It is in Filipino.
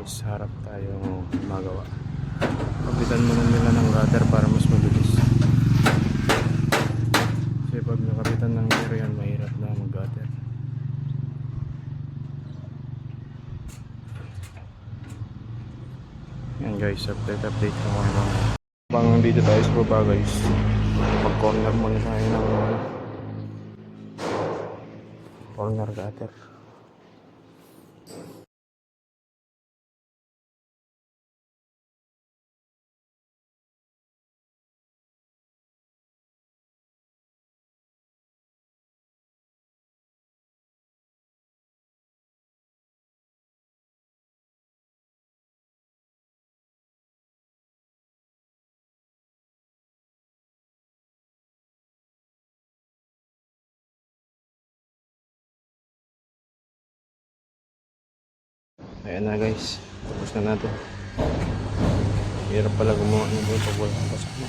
guys, harap tayo magawa. Kapitan muna nila ng gutter para mas mabilis. Kasi pag nakapitan ng zero yan, mahirap na mag gutter. Yan guys, update ko mga bang dito tayo sa baba guys. Mag corner muna tayo ng corner gutter. Ayan na guys, tapos na natin. Hirap pala gumawa ng pag wala kasama.